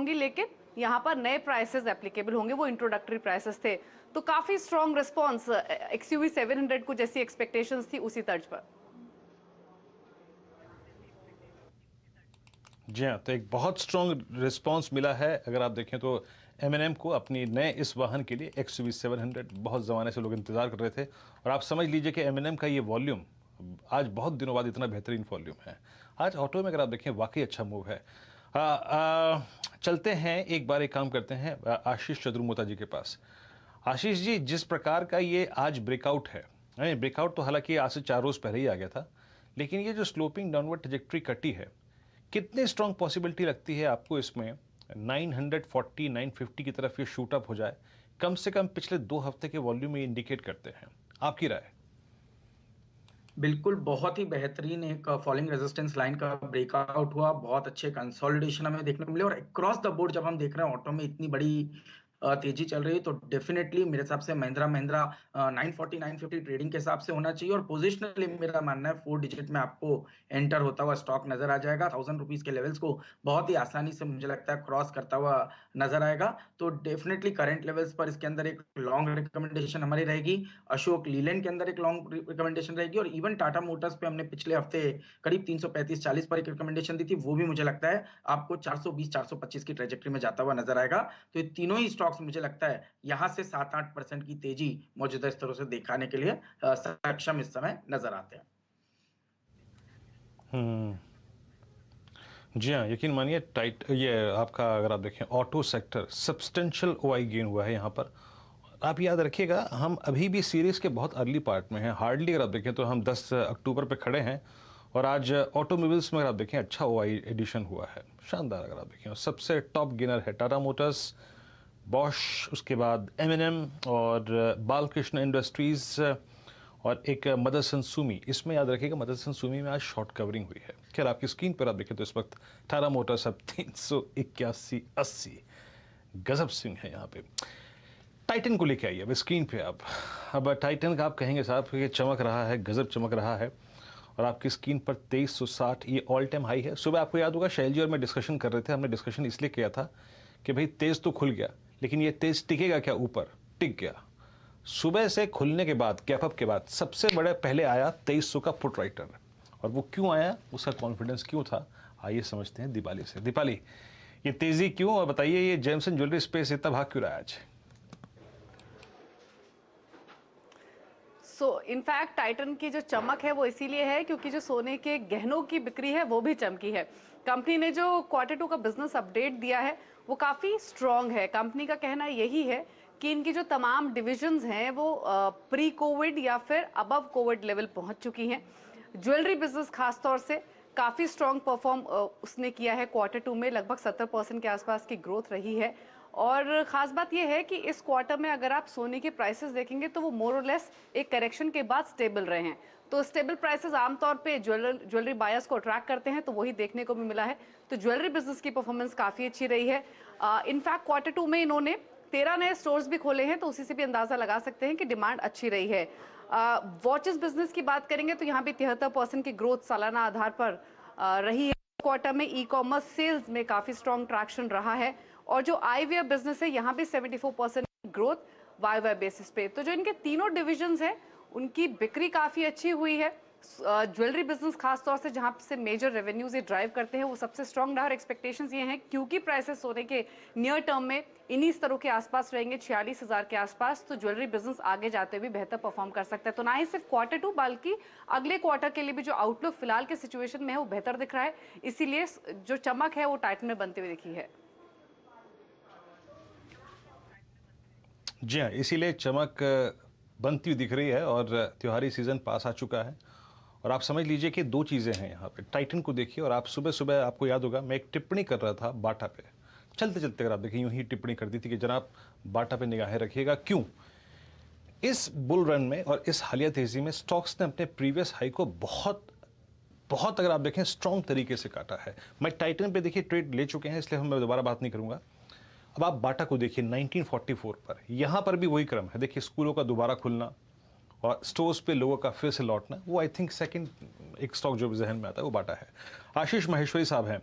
होंगी, लेकिन यहाँ पर नए प्राइसेस एप्लीकेबल होंगे, वो इंट्रोडक्टरी प्राइसेस थे। तो काफी स्ट्रॉन्ग रिस्पॉन्स एक्सयूवी 700 को जैसी एक्सपेक्टेशंस थी उसी तर्ज पर। जी हाँ, तो एक बहुत स्ट्रॉन्ग रिस्पांस मिला है। अगर आप देखें तो M&M को अपनी नए इस वाहन के लिए XUV 700 बहुत ज़माने से लोग इंतज़ार कर रहे थे, और आप समझ लीजिए कि M&M का ये वॉल्यूम आज बहुत दिनों बाद इतना बेहतरीन वॉल्यूम है। आज ऑटो में अगर आप देखें वाकई अच्छा मूव है। चलते हैं, एक बार एक काम करते हैं आशीष चतुर्मोता जी के पास। आशीष जी, जिस प्रकार का ये आज ब्रेकआउट है, ब्रेकआउट तो हालांकि आज से 4 रोज पहले ही आ गया था, लेकिन ये जो स्लोपिंग डाउनवर्ड ट्रजेक्ट्री कटी है, कितनी स्ट्रॉन्ग पॉसिबिलिटी लगती है आपको इसमें 940 950 की तरफ ये शूट अप हो जाए? कम से कम पिछले 2 हफ्ते के वॉल्यूम में इंडिकेट करते हैं, आपकी राय? बिल्कुल, बहुत ही बेहतरीन एक फॉलिंग रेजिस्टेंस लाइन का ब्रेकआउट हुआ, बहुत अच्छे कंसोलिडेशन हमें देखने को मिले, और अक्रॉस द बोर्ड जब हम देख रहे हैं ऑटो में इतनी बड़ी तेजी चल रही है, तो डेफिनेटली मेरे हिसाब से महिंद्रा 940 950 ट्रेडिंग के हिसाब से होना चाहिए, और पोजिशनली मेरा मानना है 4 डिजिट में आपको एंटर होता हुआ स्टॉक नजर आ जाएगा। 1000 रुपीज के लेवल्स को बहुत ही आसानी से मुझे लगता है क्रॉस करता हुआ नजर आएगा। तो डेफिनेटली करंट लेवल्स पर इसके अंदर एक लॉन्ग रिकमेंडेशन हमारी रहेगी, अशोक लीलैंड के अंदर एक लॉन्ग रिकमेंडेशन रहेगी, और इवन टाटा मोटर्स पे हमने पिछले हफ्ते करीब 335-40 पर एक रिकमेंडेशन दी थी, वो भी मुझे लगता है आपको 420-425 की ट्रेजेक्टरी में जाता हुआ नजर आएगा। तो ये तीनों ही स्टॉक्स मुझे लगता है यहां से 7-8% की तेजी मौजूदा स्तरों से दिखाने के लिए सक्षम इस समय नजर आते हैं। जी हाँ, यकीन मानिए ये आपका अगर आप देखें auto sector substantial OI gain हुआ है यहाँ पर। आप याद रखिएगा, हम अभी भी सीरीज के बहुत अर्ली पार्ट में हैं। हार्डली अगर आप देखें तो हम 10 अक्टूबर पे खड़े हैं, और आज ऑटोमोबाइल्स में अगर आप देखें अच्छा ओआई एडिशन हुआ है, शानदार। अगर आप देखें सबसे टॉप गेनर है टाटा मोटर्स, बॉश, उसके बाद M&M और बालकृष्ण इंडस्ट्रीज़, और एक मदरसन सुमी। इसमें याद रखिएगा मदरसन सुमी में आज शॉर्ट कवरिंग हुई है। खैर, आपकी स्क्रीन पर आप देखें तो इस वक्त टाटा मोटर्स अब 381.80 गजब स्विंग है यहाँ पे। टाइटन को लेके आइए अब स्क्रीन पे आप। अब टाइटन का आप कहेंगे साहब कि चमक रहा है, गजब चमक रहा है, और आपकी स्क्रीन पर 2360 ये ऑल टाइम हाई है। सुबह आपको याद होगा शैल जी और मैं डिस्कशन कर रहे थे, हमने डिस्कशन इसलिए किया था कि भाई तेज तो खुल गया, लेकिन ये तेज टिकेगा क्या? ऊपर टिक गया। सुबह से खुलने के बाद, गैप अप के बाद सबसे बड़े पहले आया 2300 का पुट राइटर, और वो क्यों आया, उसका कॉन्फिडेंस क्यों था, आइए समझते हैं दीपाली से। दीपाली, ये तेजी क्यों, और बताइए ये जेम्सन ज्वेलरी स्पेस इतना भाग क्यों रहा है आज? इनफैक्ट टाइटन की जो चमक है वो इसीलिए है क्योंकि जो सोने के गहनों की बिक्री है वो भी चमकी है। कंपनी ने जो Q2 का बिजनेस अपडेट दिया है वो काफी स्ट्रॉन्ग है। कंपनी का कहना यही है कि इनकी जो तमाम डिविजन्स हैं वो प्री कोविड या फिर अबव कोविड लेवल पहुंच चुकी हैं। ज्वेलरी बिजनेस खासतौर से काफी स्ट्रॉन्ग परफॉर्म उसने किया है। Q2 में लगभग 70% के आसपास की ग्रोथ रही है, और खास बात यह है कि इस क्वार्टर में अगर आप सोने के प्राइसेस देखेंगे तो वो मोर और लेस एक करेक्शन के बाद स्टेबल रहे हैं। तो स्टेबल प्राइसेस आमतौर पे ज्वेलरी बायर्स को अट्रैक्ट करते हैं, तो वही देखने को भी मिला है। तो ज्वेलरी बिजनेस की परफॉर्मेंस काफी अच्छी रही है। इनफैक्ट Q2 में इन्होंने 13 नए स्टोर्स भी खोले हैं, तो उसी से भी अंदाजा लगा सकते हैं कि डिमांड अच्छी रही है। वॉचेस बिजनेस की बात करेंगे तो यहाँ भी 73% की ग्रोथ सालाना आधार पर रही है। क्वार्टर में ई कॉमर्स सेल्स में काफी स्ट्रॉन्ग ट्रैक्शन रहा है, और जो आईवीआर बिजनेस है यहाँ भी 74% ग्रोथ वाई बेसिस पे। तो जो इनके तीनों डिविजन्स हैं उनकी बिक्री काफी अच्छी हुई है। ज्वेलरी बिजनेस खासतौर से जहां से मेजर रेवेन्यूज ये ड्राइव करते हैं वो सबसे स्ट्रॉन्ग रहा, और एक्सपेक्टेशंस ये हैं क्योंकि प्राइसेस सोने के नियर टर्म में इन्हीं स्तरों के आसपास रहेंगे, 46,000 के आसपास, तो ज्वेलरी बिजनेस आगे जाते हुए बेहतर परफॉर्म कर सकता है। तो ना ही सिर्फ Q2 बल्कि अगले क्वार्टर के लिए भी जो आउटलुक फिलहाल के सिचुएशन में है वो बेहतर दिख रहा है। इसीलिए जो चमक है वो टाइटन में बनते हुए दिखी है। जी हाँ, इसीलिए चमक बनती हुई दिख रही है, और त्योहारी सीज़न पास आ चुका है। और आप समझ लीजिए कि 2 चीज़ें हैं यहाँ पे। टाइटन को देखिए, और आप सुबह सुबह आपको याद होगा मैं एक टिप्पणी कर रहा था बाटा पे, चलते चलते अगर आप देखिए यूँ ही टिप्पणी कर दी थी कि जनाब बाटा पे निगाहें रखिएगा। क्यों? इस बुल रन में और इस हालिया तेज़ी में स्टॉक्स ने अपने प्रीवियस हाई को बहुत बहुत अगर आप देखें स्ट्रॉन्ग तरीके से काटा है। मैं टाइटन पे देखिए ट्रेड ले चुके हैं, इसलिए मैं दोबारा बात नहीं करूँगा। अब आप बाटा को देखिए 1944 पर, यहाँ पर भी वही क्रम है। देखिए स्कूलों का दोबारा खुलना और स्टोर्स पे लोगों का फिर से लौटना, वो आई थिंक सेकंड एक स्टॉक जो जहन में आता है वो बाटा है। आशीष माहेश्वरी साहब हैं,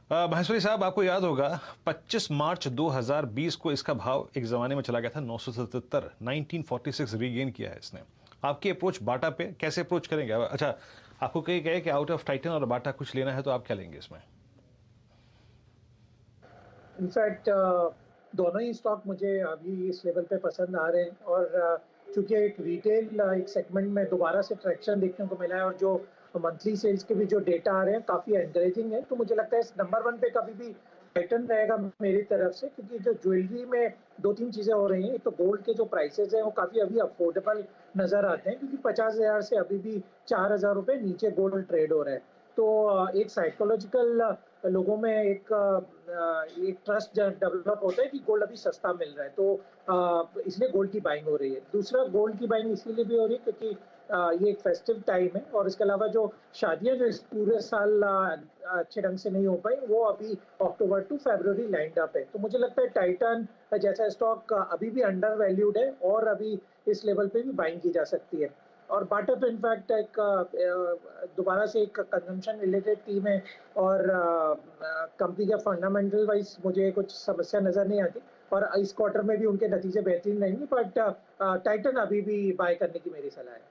महेश्वरी साहब, आपको याद होगा 25 मार्च 2020 को इसका भाव एक ज़माने में चला गया था 977, 1946 रीगेन किया है इसने। आपकी अप्रोच बाटा पे कैसे अप्रोच करेंगे? अच्छा, आपको कहीं कहे कि आउट ऑफ टाइटन और बाटा कुछ लेना है तो आप क्या लेंगे इसमें? इनफैक्ट दोनों ही स्टॉक मुझे अभी इस लेवल पे पसंद आ रहे हैं, और चूंकि एक रिटेल एक सेगमेंट में दोबारा से ट्रैक्शन देखने को मिला है और जो मंथली सेल्स के भी जो डेटा आ रहे हैं काफ़ी एनकरेजिंग है, तो मुझे लगता है नंबर 1 पे कभी भी टाइटन रहेगा मेरी तरफ से, क्योंकि जो ज्वेलरी में 2-3 चीज़ें हो रही हैं। एक तो गोल्ड के जो प्राइसेस हैं वो काफ़ी अभी अफोर्डेबल नज़र आते हैं, क्योंकि 50,000 से अभी भी 4,000 रुपये नीचे गोल्ड ट्रेड हो रहा है। तो एक साइकोलॉजिकल लोगों में एक ट्रस्ट डेवलप होता है कि गोल्ड अभी सस्ता मिल रहा है, तो इसलिए गोल्ड की बाइंग हो रही है। दूसरा, गोल्ड की बाइंग इसीलिए भी हो रही है क्योंकि ये एक फेस्टिव टाइम है, और इसके अलावा जो शादियां जो इस पूरे साल अच्छे ढंग से नहीं हो पाई, वो अभी अक्टूबर टू फरवरी लाइंड अप है। तो मुझे लगता है टाइटन जैसा स्टॉक अभी भी अंडर वैल्यूड है और अभी इस लेवल पे भी बाइंग की जा सकती है। और बाटा तो इनफैक्ट एक दोबारा से एक कंजम्पशन रिलेटेड थीम है, और कंपनी के फंडामेंटल वाइज मुझे कुछ समस्या नज़र नहीं आती, और इस क्वार्टर में भी उनके नतीजे बेहतरीन रहेंगे, बट टाइटन अभी भी बाय करने की मेरी सलाह है।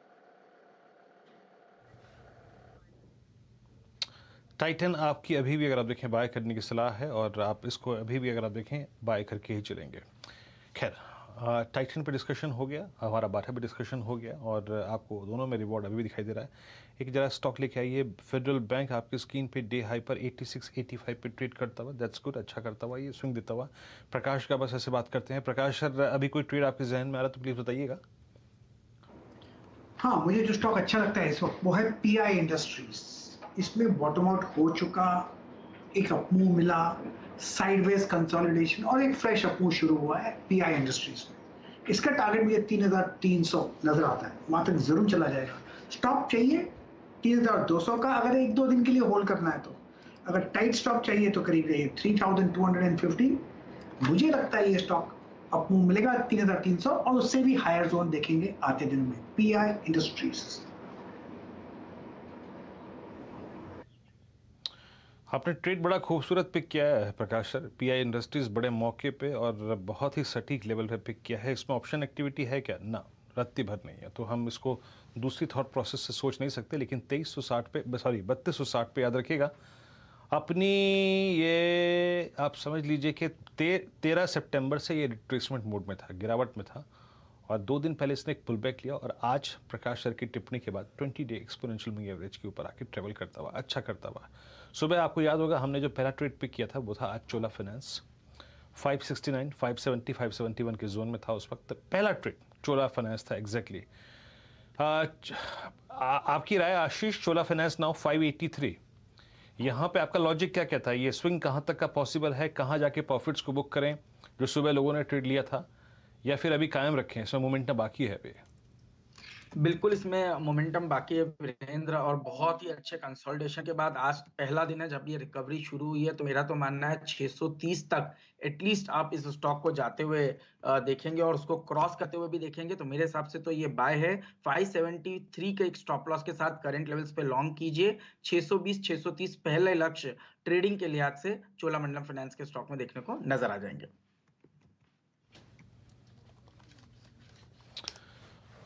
टाइटन आपकी अभी भी अगर आप देखें बाय करने की सलाह है, और आप इसको अभी भी अगर आप देखें बाय करके ही चलेंगे। खैर, टाइटन पे डिस्कशन हो गया, हमारा बाटा पे डिस्कशन हो गया, और आपको दोनों में रिवॉर्ड अभी भी दिखाई दे रहा है। एक जरा स्टॉक लेके आइए, फेडरल बैंक आपकी स्क्रीन पे डे हाई पर 86-85 पे ट्रेड करता हुआ, दैट्स गुड, अच्छा करता हुआ, ये स्विंग देता हुआ। प्रकाश का बस ऐसे बात करते हैं। प्रकाश सर, अभी कोई ट्रेड आपके जहन में आ रहा तो प्लीज़ बताइएगा। हाँ, मुझे जो स्टॉक अच्छा लगता है इस वक्त वो है पीआई इंडस्ट्रीज। इसमें बॉटम आउट हो चुका, एक अपमूव मिला, साइडवेज कंसोलिडेशन और एक फ्रेश अपमूव शुरू हुआ है पीआई इंडस्ट्रीज में। इसका टारगेट मुझे 3,300 नजर आता है, वहां तक जरूर चला जाएगा। स्टॉप चाहिए 3,200 का, अगर 1-2 दिन के लिए होल्ड करना है तो। अगर टाइट स्टॉप चाहिए तो करीब 3,250। मुझे लगता है ये स्टॉक अपमूव मिलेगा 3,300, और उससे भी हायर जोन देखेंगे आते दिन में। Pi industries. आपने ट्रेड बड़ा खूबसूरत पिक किया है प्रकाश सर, पीआई इंडस्ट्रीज बड़े मौके पे और बहुत ही सटीक लेवल पे पिक किया है। इसमें ऑप्शन एक्टिविटी है क्या? ना, रत्ती भर नहीं है, तो हम इसको दूसरी थॉट प्रोसेस से सोच नहीं सकते। लेकिन 2360 पे, सॉरी 3260 पे याद रखिएगा अपनी, ये आप समझ लीजिए कि 13 सितंबर से ये रिट्रेसमेंट मोड में था, गिरावट में था, और 2 दिन पहले इसने एक पुल बैक लिया, और आज प्रकाश सर की टिप्पणी के बाद 20 डे एक्सपोनेंशियल मूविंग एवरेज के ऊपर आके ट्रेवल करता हुआ, अच्छा करता हुआ। सुबह आपको याद होगा हमने जो पहला ट्रेड पिक किया था वो था आज चोला फाइनेंस, 569, 570, 571 के जोन में था उस वक्त पहला ट्रेड चोला फाइनेंस था एग्जैक्टली। आपकी राय आशीष, चोला फाइनेंस नाउ 583, यहाँ पे आपका लॉजिक क्या कहता है? ये स्विंग कहाँ तक का पॉसिबल है? कहाँ जाके प्रॉफिट्स को बुक करें जो सुबह लोगों ने ट्रेड लिया था, या फिर अभी कायम रखें, इसमें मोमेंटम बाकी है अभी? बिल्कुल, इसमें मोमेंटम बाकी है वीरेंद्र, और बहुत ही अच्छे कंसोलिडेशन के बाद आज पहला दिन है जब ये रिकवरी शुरू हुई है, तो मेरा तो मानना है 630 तक एटलीस्ट आप इस स्टॉक को जाते हुए देखेंगे, और उसको क्रॉस करते हुए भी देखेंगे। तो मेरे हिसाब से तो ये बाय है। 573 के एक स्टॉप लॉस के साथ करंट लेवल्स पे लॉन्ग कीजिए। 620 630 पहले लक्ष्य ट्रेडिंग के लिहाज से चोलामंडलम फाइनेंस के स्टॉक में देखने को नजर आ जाएंगे।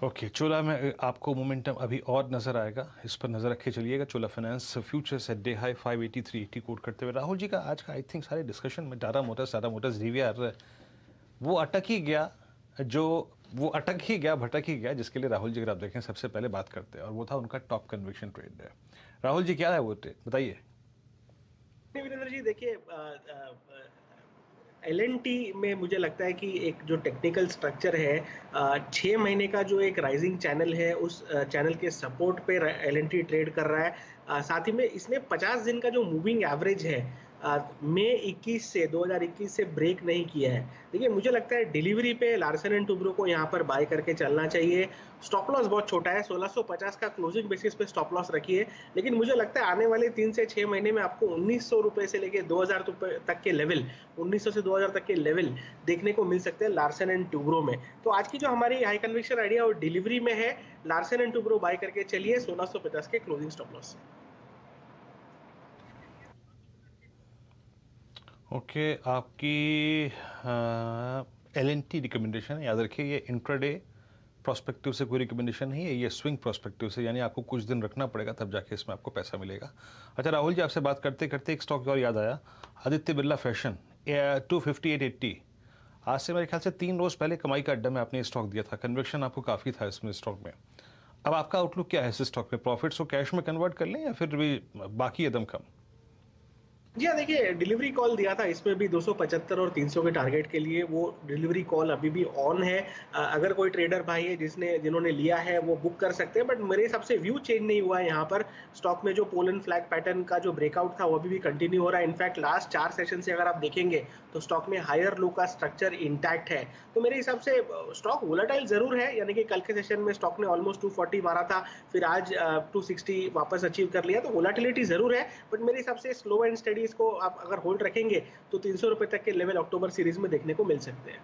ओके, चोला में आपको मोमेंटम अभी और नज़र आएगा, इस पर नज़र रखे चलिएगा। Chola Finance futures at day high 583.80 quote करते हुए। राहुल जी का आज का आई थिंक सारे डिस्कशन में टाटा मोटर्स डीवीआर वो अटक ही गया, भटक ही गया, जिसके लिए राहुल जी अगर आप देखें सबसे पहले बात करते हैं, और वो था उनका टॉप कन्विक्शन ट्रेड है। राहुल जी, क्या है वो ट्रेड, बताइए। वीरेंद्र जी, देखिए एल&टी में मुझे लगता है कि एक जो टेक्निकल स्ट्रक्चर है, 6 महीने का जो एक राइजिंग चैनल है, उस चैनल के सपोर्ट पे एल&टी ट्रेड कर रहा है। साथ ही में इसने 50 दिन का जो मूविंग एवरेज है मई 2021 से ब्रेक नहीं किया है। देखिए, मुझे लगता है डिलीवरी पे लार्सन एंड टुब्रो को यहाँ पर बाय करके चलना चाहिए। स्टॉप लॉस बहुत छोटा है, 1650 का क्लोजिंग बेसिस पे स्टॉप लॉस रखिए, लेकिन मुझे लगता है आने वाले 3 से 6 महीने में आपको 1900 रुपए से लेके 2000 रुपए तक के लेवल, 1900 से 2000 तक के लेवल देखने को मिल सकते हैं लार्सन एंड टुब्रो में। तो आज की जो हमारी हाई कन्विक्शन आइडिया और डिलीवरी में है, लार्सन एंड टुब्रो बाय करके चलिए 1650 के क्लोजिंग स्टॉप लॉस। ओके, आपकी LNT रिकमेंडेशन है, याद रखिए ये इंट्राडे प्रोस्पेक्टिव से कोई रिकमेंडेशन नहीं है, ये स्विंग प्रोस्पेक्टिव से, यानी आपको कुछ दिन रखना पड़ेगा तब जाके इसमें आपको पैसा मिलेगा। अच्छा राहुल जी, आपसे बात करते करते एक स्टॉक और याद आया, आदित्य बिरला फैशन 258.80, आज से मेरे ख्याल से 3 रोज पहले कमाई का अड्डा में आपने स्टॉक दिया था, कन्विक्शन आपको काफ़ी था इसमें स्टॉक में। अब आपका आउटलुक क्या है इस स्टॉक में? प्रॉफिट्स को कैश में कन्वर्ट कर लें या फिर भी बाकी एकदम कम? जी हाँ, देखिए डिलीवरी कॉल दिया था इसमें भी 275 और 300 के टारगेट के लिए, वो डिलीवरी कॉल अभी भी ऑन है। अगर कोई ट्रेडर भाई है जिन्होंने लिया है वो बुक कर सकते हैं, बट मेरे हिसाब से व्यू चेंज नहीं हुआ है यहाँ पर। स्टॉक में जो पोल एंड फ्लैग पैटर्न का जो ब्रेकआउट था वो अभी भी कंटिन्यू हो रहा है। इनफैक्ट लास्ट 4 सेशन से अगर आप देखेंगे तो स्टॉक में हायर लो का स्ट्रक्चर इंटैक्ट है। तो मेरे हिसाब से स्टॉक वोलेटाइल जरूर है, यानी कि कल के सेशन में स्टॉक ने ऑलमोस्ट 240 मारा था, फिर आज 260 वापस अचीव कर लिया, तो वोलेटिलिटी जरूर है, बट मेरे हिसाब से स्लो एंड स्टडी इसको आप अगर होल्ड रखेंगे तो 300 रुपए तक के लेवल अक्टूबर सीरीज में देखने को मिल सकते हैं।